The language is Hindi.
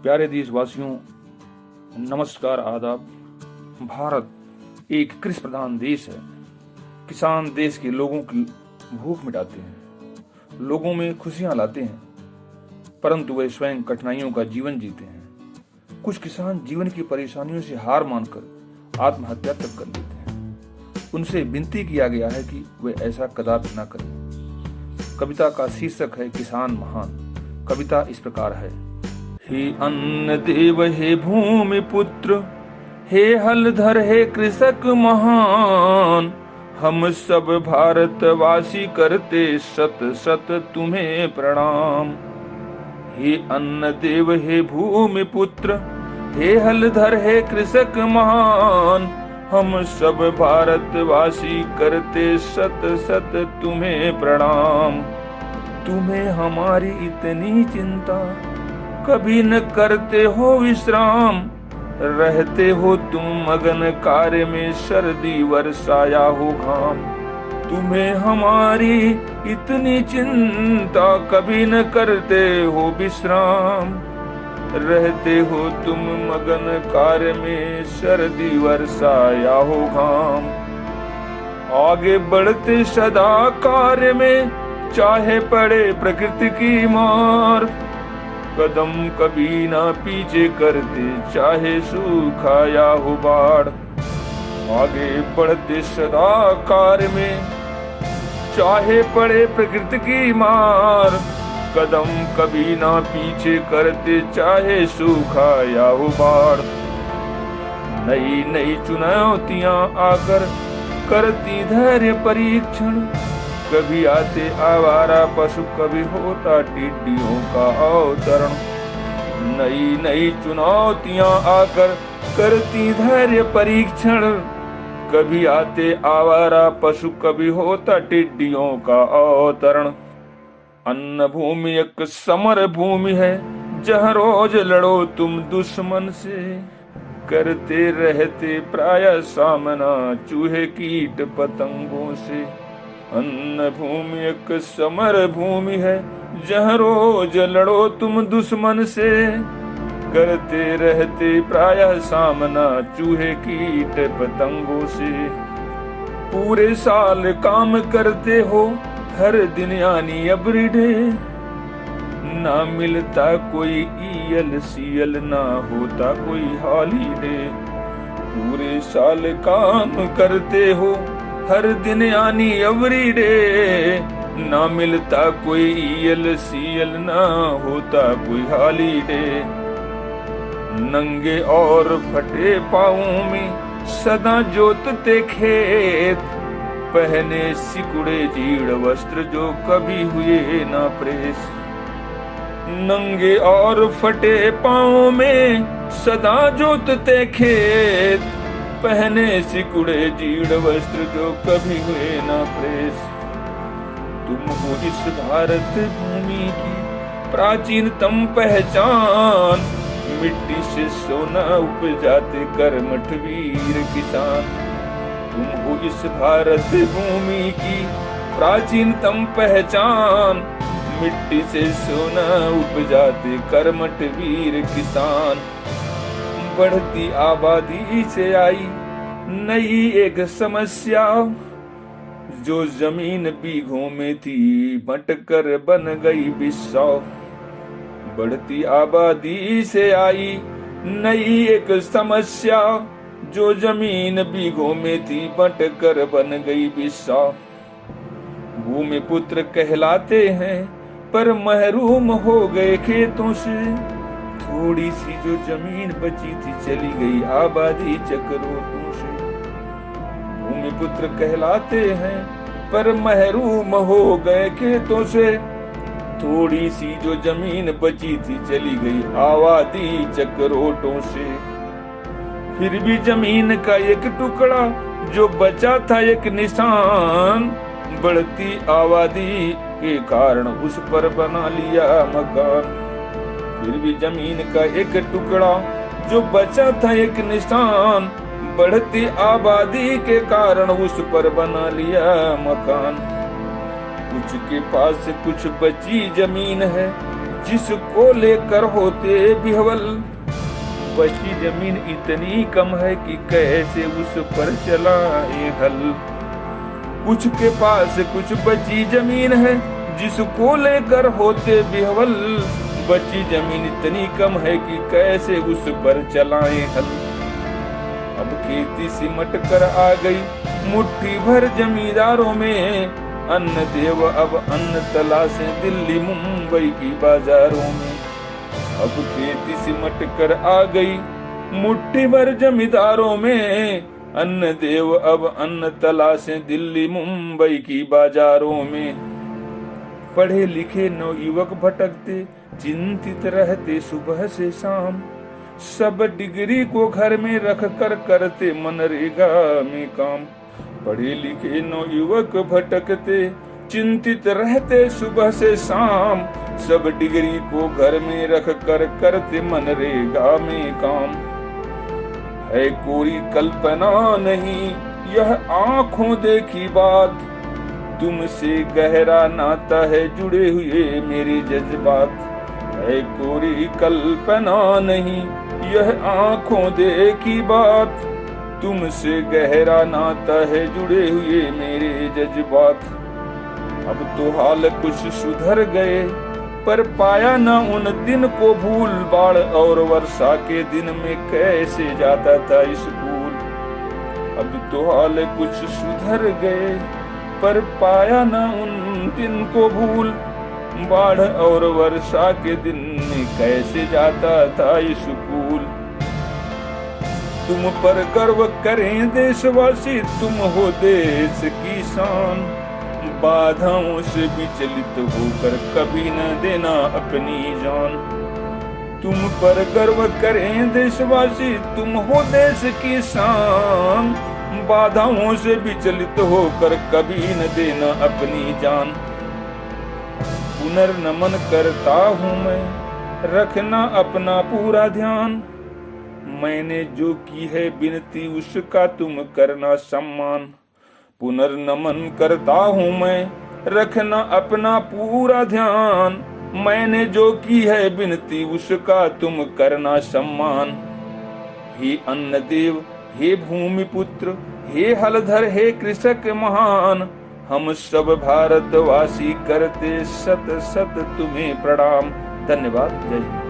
प्यारे देशवासियों, नमस्कार, आदाब। भारत एक कृषि प्रधान देश है। किसान देश के लोगों की भूख मिटाते हैं, लोगों में खुशियां लाते हैं, परंतु वे स्वयं कठिनाइयों का जीवन जीते हैं। कुछ किसान जीवन की परेशानियों से हार मानकर आत्महत्या तक कर लेते हैं। उनसे विनती किया गया है कि वे ऐसा कदापि न करें। कविता का शीर्षक है किसान महान। कविता इस प्रकार है। हे अन्न देव, हे भूमि पुत्र, हे हलधर, हे कृषक महान, हम सब भारतवासी करते शत शत तुम्हें प्रणाम। हे अन्न देव, हे भूमि पुत्र, हे हलधर, हे कृषक महान, हम सब भारतवासी करते शत शत तुम्हें प्रणाम। तुम्हें हमारी इतनी चिंता, कभी न करते हो विश्राम, रहते हो तुम मगन कार्य में, सर्दी वर्षा या हो घाम। तुम्हें हमारी इतनी चिंता, कभी न करते हो विश्राम, रहते हो तुम मगन कार्य में, सर्दी वर्षा या हो घाम। आगे बढ़ते सदा कार्य में, चाहे पड़े प्रकृति की मार, कदम कभी ना पीछे करते, चाहे सूखा या हो बाढ़। आगे बढ़ते सदा कार्य में, चाहे पड़े प्रकृति की मार, कदम कभी ना पीछे करते, चाहे सूखा या हो बाढ़। नई नई चुनौतियां आकर करती धैर्य परीक्षण, कभी आते आवारा पशु, कभी होता टिड्डियों का अवतरण। नई नई चुनौतियां आकर करती धैर्य परीक्षण, कभी आते आवारा पशु, कभी होता टिड्डियों का अवतरण। अन्न भूमि एक समर भूमि है, जहाँ रोज लड़ो तुम दुश्मन से, करते रहते प्राय सामना चूहे कीट पतंगों से। अन्न भूमि एक समर भूमि है, जहाँ रोज लड़ो तुम दुश्मन से, करते रहते प्रायः सामना चूहे कीट पतंगों से। पूरे साल काम करते हो हर दिन यानी एवरीडे, ना मिलता कोई ईयल सीयल, ना होता कोई हॉलीडे। पूरे साल काम करते हो हर दिन यानी एवरीडे, ना मिलता कोई ईयल सीयल, ना होता कोई हॉलीडे। नंगे और फटे पाँवों में सदा जोतते खेत, पहने सिकुड़े जीर्ण वस्त्र जो कभी हुए ना प्रेस। नंगे और फटे पाँवों में सदा जोतते खेत, पहने सिकुड़े जीर्ण वस्त्र जो कभी हुए ना प्रेस। तुम हो इस भारत भूमि की प्राचीनतम पहचान, मिट्टी से सोना उपजाते कर्मठ वीर किसान। तुम हो इस भारत भूमि की प्राचीनतम पहचान, मिट्टी से सोना उपजाते कर्मठ वीर किसान। बढ़ती आबादी से आई नई एक समस्या, जो जमीन बीघों में थी बंटकर बन गई बिस्सा। बढ़ती आबादी से आई नई एक समस्या, जो जमीन बीघों में थी बंटकर बन गई बिस्सा। भूमि पुत्र कहलाते हैं पर महरूम हो गए खेतों से, थोड़ी सी जो जमीन बची थी चली गई आबादी चक्रोटों से। भूमि पुत्र कहलाते हैं पर महरूम हो गए खेतों से, थोड़ी सी जो जमीन बची थी चली गई आबादी चक्रोटों से। फिर भी जमीन का एक टुकड़ा जो बचा था एक निशान, बढ़ती आबादी के कारण उस पर बना लिया मकान। फिर भी जमीन का एक टुकड़ा जो बचा था एक निशान, बढ़ती आबादी के कारण उस पर बना लिया मकान। कुछ के पास कुछ बची जमीन है, जिसको लेकर होते बिहवल। बची जमीन इतनी कम है कि कैसे उस पर चलाए हल। कुछ के पास कुछ बची जमीन है, जिसको लेकर होते बिहवल। बची जमीन इतनी कम है कि कैसे उस पर चलाए हल। अब खेती सिमट कर आ गई मुट्ठी भर जमींदारों में। अन्न देव अब अन्न तलाशे दिल्ली मुंबई की बाजारों में। अब खेती सिमट कर आ गई मुट्ठी भर जमींदारों में। अन्न देव अब अन्न तलाशे दिल्ली मुंबई की बाजारों में। पढ़े लिखे नवयुवक भटकते चिंतित रहते सुबह से शाम। सब डिग्री को घर में रख कर करते मनरेगा में काम। पढ़े लिखे नवयुवक भटकते चिंतित रहते सुबह से शाम। सब डिग्री को घर में रख कर करते मनरेगा में काम। है कोई कल्पना नहीं यह आंखों देखी बात। तुमसे गहरा नाता है जुड़े हुए मेरे जज्बात। है कोई कल्पना नहीं यह आंखों देखी बात। तुमसे गहरा नाता है जुड़े हुए मेरे जज्बात। अब तो हाल कुछ सुधर गए पर पाया न उन दिन को भूल। बाढ़ और वर्षा के दिन में कैसे जाता था स्कूल। अब तो हाल कुछ सुधर गए पर पाया न उन दिन को भूल। बाढ़ और वर्षा के दिन में कैसे जाता था स्कूल। तुम पर गर्व करें देशवासी, तुम हो देश की शान। बाधाओं से विचलित होकर कभी न देना अपनी जान। तुम पर गर्व करें देशवासी, तुम हो देश की शान। बाधाओं से विचलित होकर कभी न देना अपनी जान। पुनर्नमन करता हूँ मैं, रखना अपना पूरा ध्यान। मैंने जो की है विनती उसका तुम करना सम्मान। पुनर्नमन करता हूँ मैं, रखना अपना पूरा ध्यान। मैंने जो की है विनती उसका तुम करना सम्मान। हे अन्न देव, हे भूमि पुत्र, हे हलधर, हे कृषक महान। हम सब भारतवासी करते सत सत तुम्हें प्रणाम। धन्यवाद। जय हिंद।